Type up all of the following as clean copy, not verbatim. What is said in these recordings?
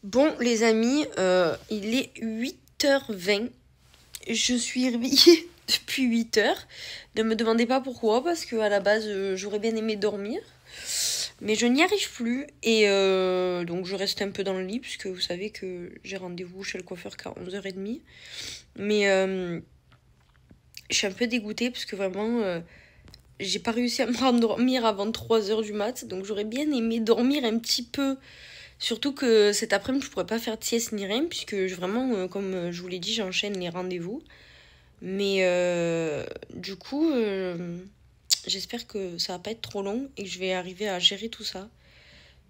Bon les amis, il est 8h20, je suis réveillée depuis 8h, ne me demandez pas pourquoi, parce qu'à la base j'aurais bien aimé dormir, mais je n'y arrive plus, et donc je reste un peu dans le lit, puisque vous savez que j'ai rendez-vous chez le coiffeur qu'à 11h30, mais je suis un peu dégoûtée, parce que vraiment j'ai pas réussi à me rendormir avant 3h du mat, donc j'aurais bien aimé dormir un petit peu. Surtout que cet après-midi, je pourrais pas faire de sieste ni rien, puisque vraiment, comme je vous l'ai dit, j'enchaîne les rendez-vous. Mais du coup, j'espère que ça va pas être trop long et que je vais arriver à gérer tout ça.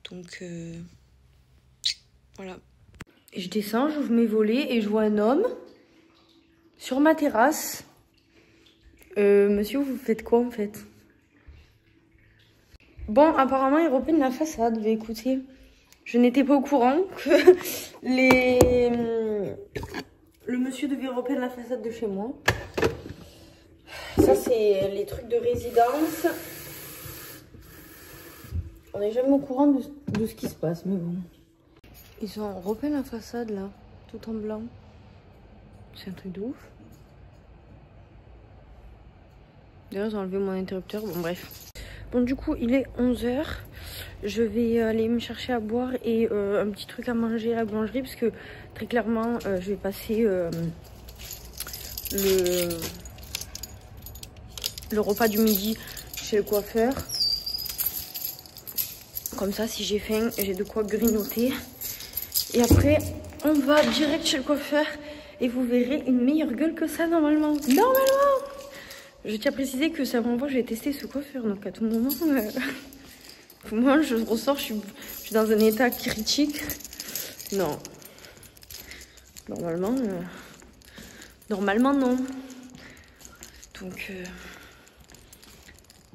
Donc, voilà. Je descends, j'ouvre mes volets et je vois un homme sur ma terrasse. Monsieur, vous faites quoi en fait? Bon, apparemment, il repeigne la façade. Mais écoutez... Je n'étais pas au courant que le monsieur devait repeindre la façade de chez moi. Ça, c'est les trucs de résidence. On n'est jamais au courant de ce qui se passe, mais bon. Ils ont repeint la façade, là, tout en blanc. C'est un truc de ouf. D'ailleurs, ils ont enlevé mon interrupteur. Bon, bref. Bon, du coup, il est 11h. Je vais aller me chercher à boire et un petit truc à manger à la boulangerie, parce que très clairement, je vais passer le repas du midi chez le coiffeur. Comme ça, si j'ai faim, j'ai de quoi grignoter. Et après, on va direct chez le coiffeur et vous verrez une meilleure gueule que ça normalement. Normalement! Je tiens à préciser que c'est la première fois que j'ai testé ce coiffeur, donc à tout moment... Moi, je ressors, je suis dans un état critique. Non. Normalement, non. Donc,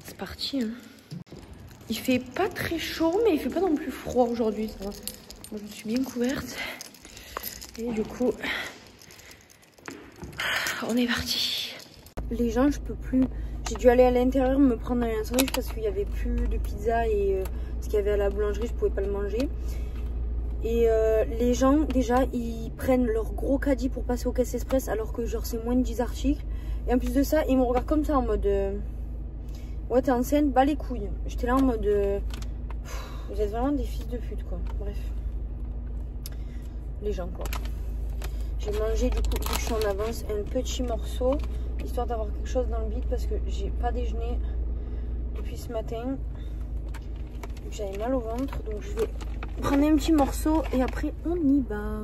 c'est parti. Hein. Il fait pas très chaud, mais il fait pas non plus froid aujourd'hui. Ça va. Moi, je suis bien couverte. Et du coup, on est parti. Les gens, je peux plus... J'ai dû aller à l'intérieur me prendre un sandwich parce qu'il n'y avait plus de pizza et ce qu'il y avait à la boulangerie, je pouvais pas le manger. Et les gens, déjà, ils prennent leur gros caddie pour passer aux caisses express alors que genre c'est moins de 10 articles. Et en plus de ça, ils me regardent comme ça en mode... ouais, t'es enceinte, bas les couilles. J'étais là en mode... vous êtes vraiment des fils de pute, quoi. Bref. Les gens, quoi. J'ai mangé, du coup, vu que je suis en avance, un petit morceau. Histoire d'avoir quelque chose dans le bide parce que j'ai pas déjeuné depuis ce matin. J'avais mal au ventre, donc je vais prendre un petit morceau et après on y va.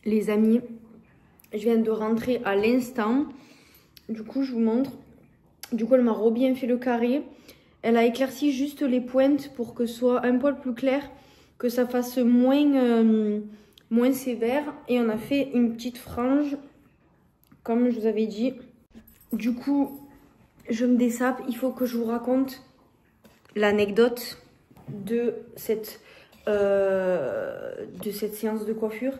Les amis, je viens de rentrer à l'instant. Du coup, je vous montre. Du coup, elle m'a bien fait le carré. Elle a éclairci juste les pointes pour que ce soit un poil plus clair, que ça fasse moins sévère, et on a fait une petite frange comme je vous avais dit. Du coup, je me dessape. Il faut que je vous raconte l'anecdote de cette séance de coiffure.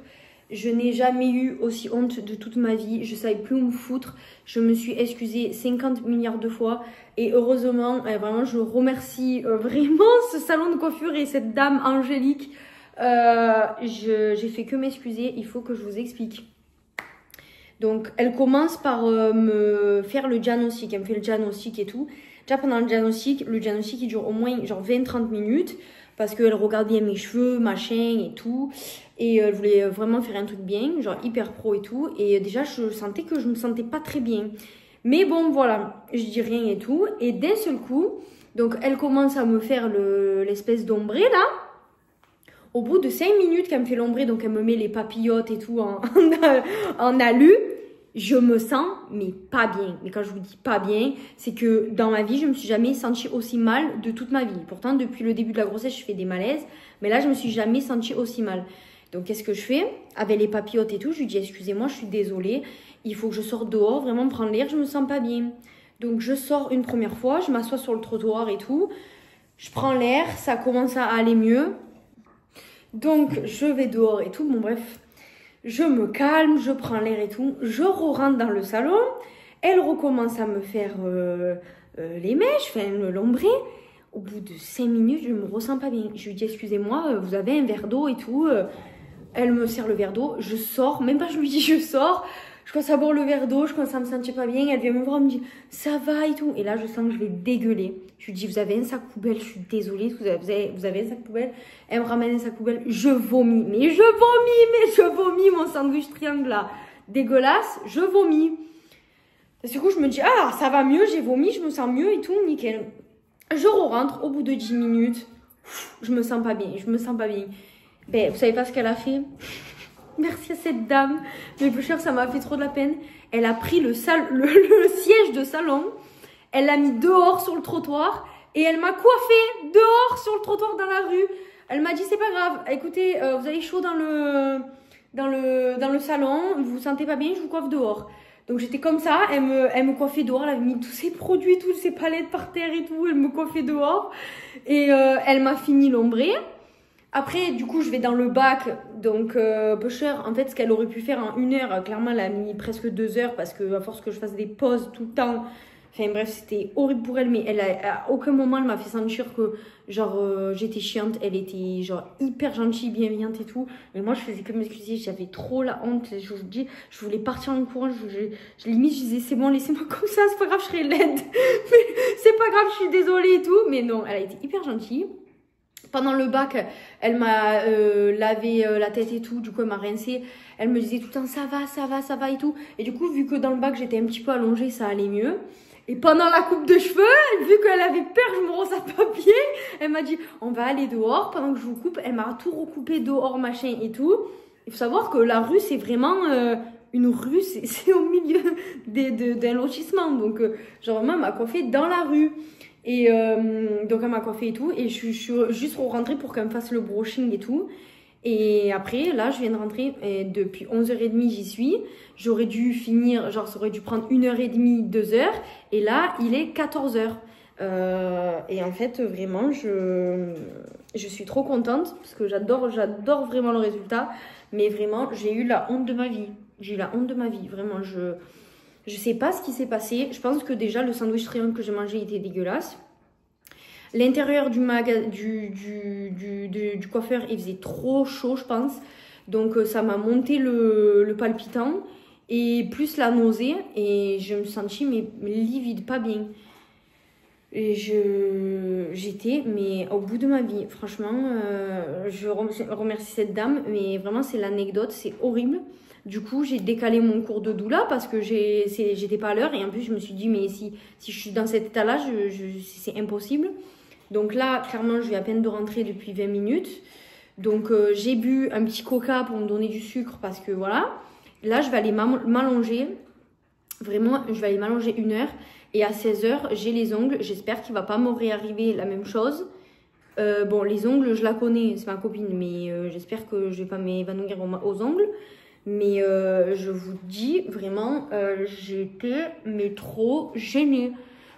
Je n'ai jamais eu aussi honte de toute ma vie. Je savais plus où me foutre. Je me suis excusée 50 milliards de fois. Et heureusement, vraiment, je remercie vraiment ce salon de coiffure et cette dame angélique. J'ai fait que m'excuser. Il faut que je vous explique. Donc, elle commence par me faire le diagnostic. Elle me fait le diagnostic et tout. Déjà, pendant le diagnostic il dure au moins genre 20-30 minutes. Parce qu'elle regarde bien mes cheveux, machin et tout. Et elle voulait vraiment faire un truc bien, genre hyper pro et tout. Et déjà, je sentais que je me sentais pas très bien. Mais bon, voilà, je dis rien et tout. Et d'un seul coup, donc elle commence à me faire l'espèce d'ombré là. Au bout de 5 minutes qu'elle me fait l'ombré, donc elle me met les papillotes et tout en alu, je me sens, mais pas bien. Mais quand je vous dis pas bien, c'est que dans ma vie, je me suis jamais sentie aussi mal de toute ma vie. Pourtant, depuis le début de la grossesse, je fais des malaises. Mais là, je me suis jamais sentie aussi mal. Donc, qu'est-ce que je fais? Avec les papillotes et tout, je lui dis, excusez-moi, je suis désolée. Il faut que je sorte dehors, vraiment prendre l'air, je me sens pas bien. Donc, je sors une première fois, je m'assois sur le trottoir et tout. Je prends l'air, ça commence à aller mieux. Donc, je vais dehors et tout. Bon, bref, je me calme, je prends l'air et tout. Je rentre dans le salon. Elle recommence à me faire les mèches, enfin, l'ombré. Au bout de 5 minutes, je me ressens pas bien. Je lui dis, excusez-moi, vous avez un verre d'eau et tout. Elle me sert le verre d'eau. Je sors, même pas je lui dis je sors. Je commence à boire le verre d'eau, je commence à me sentir pas bien. Elle vient me voir, elle me dit ça va et tout. Et là, je sens que je vais dégueuler. Je lui dis vous avez un sac poubelle, je suis désolée, vous avez un sac poubelle. Elle me ramène un sac poubelle, je vomis. Mais je vomis mon sandwich triangle là. Dégueulasse, je vomis. Et du coup, je me dis ah, ça va mieux, j'ai vomi, je me sens mieux et tout, nickel. Je rentre au bout de 10 minutes. Je me sens pas bien, Ben, vous savez pas ce qu'elle a fait? Merci à cette dame. Mais plus cher, ça m'a fait trop de la peine. Elle a pris le siège de salon. Elle l'a mis dehors sur le trottoir. Et elle m'a coiffé dehors sur le trottoir dans la rue. Elle m'a dit, c'est pas grave. Écoutez, vous avez chaud dans le salon. Vous vous sentez pas bien, je vous coiffe dehors. Donc j'étais comme ça. Elle me coiffait dehors. Elle avait mis tous ses produits, toutes ses palettes par terre et tout. Elle me coiffait dehors. Et elle m'a fini l'ombré. Après, du coup, je vais dans le bac, donc peu cher. En fait, ce qu'elle aurait pu faire en 1 heure, clairement, elle a mis presque 2 heures parce que à force que je fasse des pauses tout le temps. Enfin bref, c'était horrible pour elle, mais à aucun moment, elle m'a fait sentir que genre j'étais chiante. Elle était genre hyper gentille, bienveillante et tout. Mais moi, je faisais que m'excuser, j'avais trop la honte. Je vous dis, je voulais partir en courant. Limite, je disais c'est bon, laissez-moi comme ça, c'est pas grave, je serai laide. Mais c'est pas grave, je suis désolée et tout. Mais non, elle a été hyper gentille. Pendant le bac, elle m'a lavé la tête et tout, du coup elle m'a rincé. Elle me disait tout le temps ça va et tout. Et du coup, vu que dans le bac j'étais un petit peu allongée, ça allait mieux. Et pendant la coupe de cheveux, vu qu'elle avait peur, je me rose à papier, elle m'a dit on va aller dehors pendant que je vous coupe. Elle m'a tout recoupé dehors, machin et tout. Il faut savoir que la rue c'est vraiment une rue, c'est au milieu d'un lotissement. Donc genre vraiment elle m'a coiffée dans la rue. Et donc elle m'a coiffé et tout. Et je suis juste rentrée pour qu'elle me fasse le brushing et tout. Et après, là, je viens de rentrer. Et depuis 11h30, j'y suis. J'aurais dû finir, genre, ça aurait dû prendre 1h30, 2h. Et là, il est 14h. Et en fait, vraiment, je suis trop contente. Parce que j'adore vraiment le résultat. Mais vraiment, j'ai eu la honte de ma vie. Vraiment, je sais pas ce qui s'est passé. Je pense que déjà, le sandwich triangle que j'ai mangé était dégueulasse. L'intérieur du coiffeur, il faisait trop chaud, je pense. Donc, ça m'a monté le palpitant. Et plus la nausée. Et je me sentis mais livide, pas bien. Et j'étais mais au bout de ma vie. Franchement, je remercie cette dame. Mais vraiment, c'est l'anecdote. C'est horrible. Du coup, j'ai décalé mon cours de doula parce que j'étais pas à l'heure. Et en plus, je me suis dit, mais si je suis dans cet état-là, c'est impossible. Donc là, clairement, je viens à peine de rentrer depuis 20 minutes. Donc, j'ai bu un petit coca pour me donner du sucre parce que voilà. Là, je vais aller m'allonger. Vraiment, je vais aller m'allonger 1 heure. Et à 16h, j'ai les ongles. J'espère qu'il ne va pas me réarriver la même chose. Bon, les ongles, je la connais, c'est ma copine. Mais j'espère que je ne vais pas m'évanouir aux ongles. Mais je vous dis, vraiment, j'étais mais trop gênée.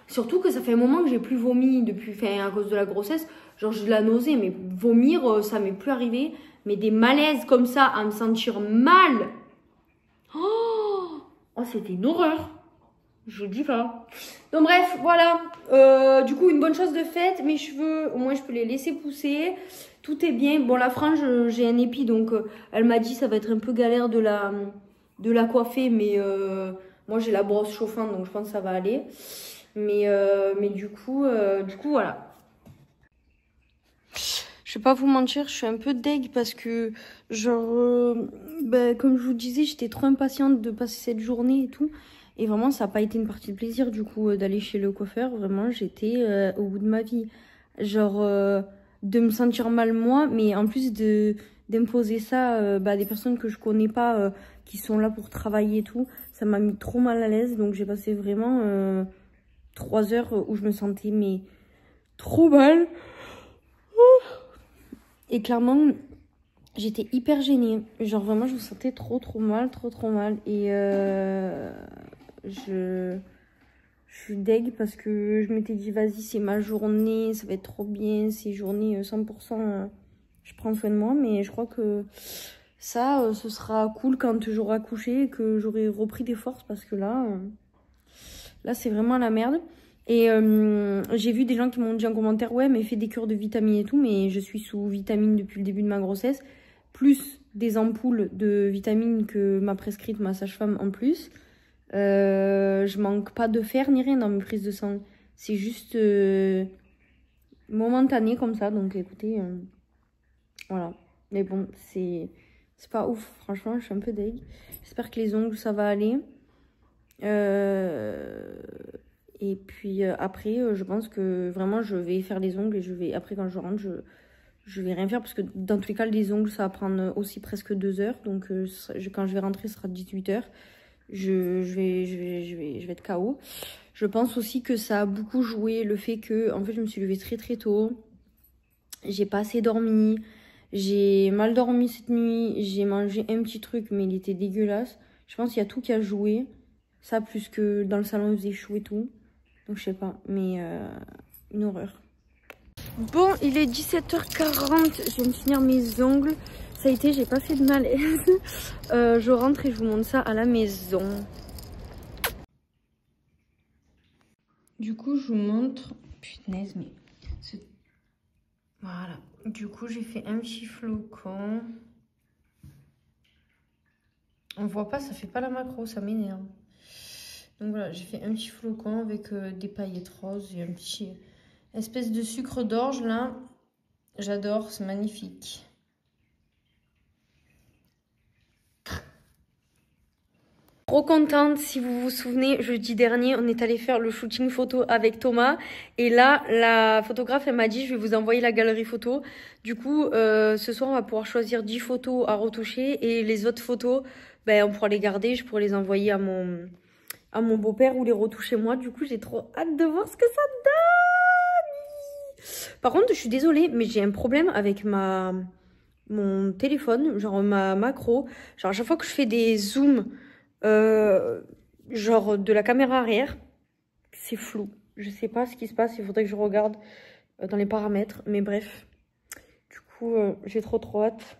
Surtout que ça fait un moment que j'ai plus vomi à cause de la grossesse. Genre, j'ai de la nausée, mais vomir, ça m'est plus arrivé. Mais des malaises comme ça, à me sentir mal. Oh, c'était une horreur. Je dis pas. Donc bref, voilà. Du coup, une bonne chose de faite. Mes cheveux, au moins, je peux les laisser pousser. Tout est bien. Bon, la frange, j'ai un épi, donc elle m'a dit ça va être un peu galère de la coiffer. Mais moi, j'ai la brosse chauffante, donc je pense que ça va aller. Mais du coup, voilà. Je vais pas vous mentir, je suis un peu deg parce que, genre, comme je vous disais, j'étais trop impatiente de passer cette journée et tout. Et vraiment, ça n'a pas été une partie de plaisir, du coup, d'aller chez le coiffeur. Vraiment, j'étais au bout de ma vie. Genre, de me sentir mal moi, mais en plus d'imposer ça à des personnes que je connais pas, qui sont là pour travailler et tout, ça m'a mis trop mal à l'aise. Donc j'ai passé vraiment 3 heures où je me sentais mais trop mal. Et clairement, j'étais hyper gênée. Genre vraiment, je me sentais trop mal, trop mal. Et je suis deg parce que je m'étais dit, vas-y, c'est ma journée, ça va être trop bien, c'est journée 100%, je prends soin de moi. Mais je crois que ça, ce sera cool quand j'aurai accouché et que j'aurai repris des forces parce que là c'est vraiment la merde. Et j'ai vu des gens qui m'ont dit en commentaire, ouais, mais fais des cures de vitamines et tout, mais je suis sous vitamines depuis le début de ma grossesse, plus des ampoules de vitamines que m'a prescrite ma sage-femme en plus. Je manque pas de fer ni rien dans mes prises de sang. C'est juste momentané comme ça, donc écoutez, voilà. Mais bon, c'est pas ouf, franchement, je suis un peu deg. J'espère que les ongles, ça va aller. Et puis après, je pense que vraiment, je vais faire les ongles et après, quand je rentre, je vais rien faire parce que dans tous les cas, les ongles, ça va prendre aussi presque 2 heures. Donc, quand je vais rentrer, ce sera 18 heures. Je vais être KO. Je pense aussi que ça a beaucoup joué le fait que, en fait, je me suis levée très tôt. J'ai pas assez dormi. J'ai mal dormi cette nuit. J'ai mangé un petit truc, mais il était dégueulasse. Je pense qu'il y a tout qui a joué. Ça, plus que dans le salon, il faisait chaud et tout. Donc, je sais pas, mais une horreur. Bon, il est 17h40. Je viens de finir mes ongles. Ça a été, j'ai pas fait de malaise. Je rentre et je vous montre ça à la maison. Du coup, je vous montre. Punaise, mais. Voilà. Du coup, j'ai fait un petit flocon. On voit pas, ça fait pas la macro, ça m'énerve. Donc voilà, j'ai fait un petit flocon avec des paillettes roses et un petit espèce de sucre d'orge là. J'adore, c'est magnifique. Trop contente, si vous vous souvenez, jeudi dernier, on est allé faire le shooting photo avec Thomas. Et là, la photographe, elle m'a dit, je vais vous envoyer la galerie photo. Du coup, ce soir, on va pouvoir choisir 10 photos à retoucher. Et les autres photos, ben, on pourra les garder. Je pourrai les envoyer à mon beau-père ou les retoucher moi. Du coup, j'ai trop hâte de voir ce que ça donne. Par contre, je suis désolée, mais j'ai un problème avec mon téléphone, genre ma macro. Genre, à chaque fois que je fais des zooms, genre de la caméra arrière, c'est flou. Je sais pas ce qui se passe, il faudrait que je regarde dans les paramètres, mais bref. Du coup, j'ai trop hâte.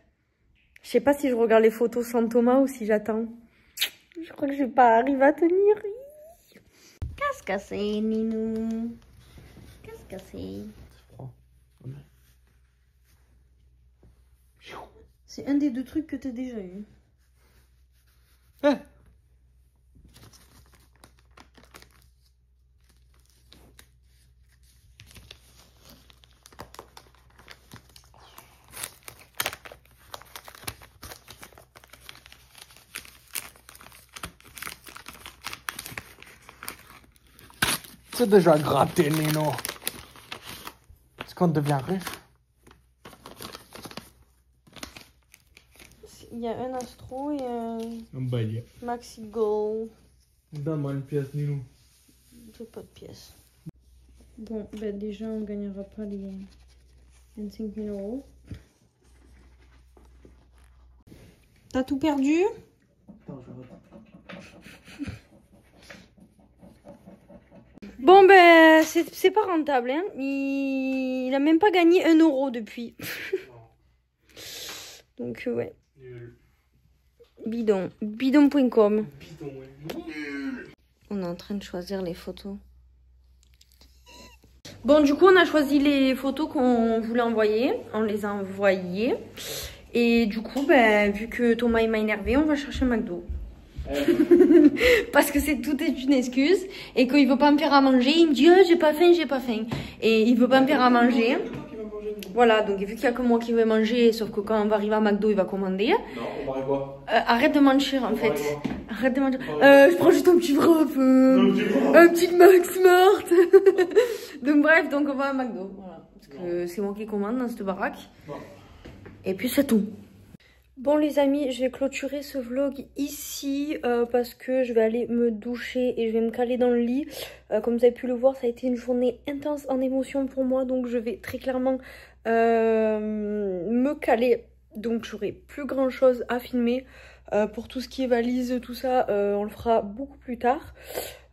Je sais pas si je regarde les photos sans Thomas ou si j'attends. Je crois que je vais pas arriver à tenir. Qu'est-ce que c'est, Ninou? Qu'est-ce que c'est? C'est froid. C'est un des 2 trucs que t'as déjà eu. Ah. C'est déjà gratté, Nino. Est-ce qu'on devient riche? Il y a un Astro et un balai. Maxi Go. Donne-moi une pièce, Nino. J'ai pas de pièces. Bon, ben déjà, on gagnera pas les 25 000 €. T'as tout perdu? Attends, je reprends. Bon, ben, c'est pas rentable, hein. Il a même pas gagné 1 € depuis. Donc, ouais. Nul. Bidon. Bidon.com. Bidon, ouais. Nul. On est en train de choisir les photos. Bon, du coup, on a choisi les photos qu'on voulait envoyer. On les a envoyées. Et du coup, ben, vu que Thomas il m'a énervé, on va chercher McDo. Parce que tout est une excuse. Et qu'il veut pas me faire à manger, il me dit oh, j'ai pas faim. Et il veut pas me faire à manger. Voilà, donc vu qu'il y a que moi qui vais manger, sauf que quand on va arriver à McDo, il va commander. Non, on paraît quoi? Arrête de mentir en fait. Arrête de mentir. Je prends juste un petit wrap. Un petit Max Smart. Donc bref, donc on va à McDo. Voilà. Parce que c'est moi qui commande dans cette baraque. Non. Et puis c'est tout. Bon les amis, je vais clôturer ce vlog ici parce que je vais aller me doucher et je vais me caler dans le lit. Comme vous avez pu le voir, ça a été une journée intense en émotion pour moi. Donc je vais très clairement me caler. Donc j'aurai plus grand chose à filmer. Pour tout ce qui est valise, tout ça, on le fera beaucoup plus tard.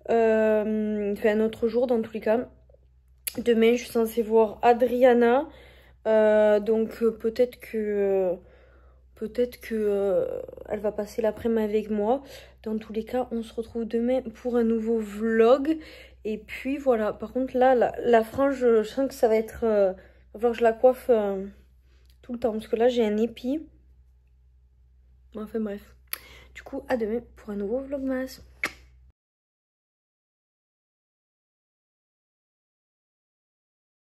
Enfin un autre jour dans tous les cas. Demain je suis censée voir Adriana. Donc peut-être que elle va passer l'après-midi avec moi. Dans tous les cas, on se retrouve demain pour un nouveau vlog. Et puis voilà, par contre là, la frange, je sens que ça va être... il va falloir que je la coiffe tout le temps. Parce que là, j'ai un épi. Enfin bref. Du coup, à demain pour un nouveau vlogmas.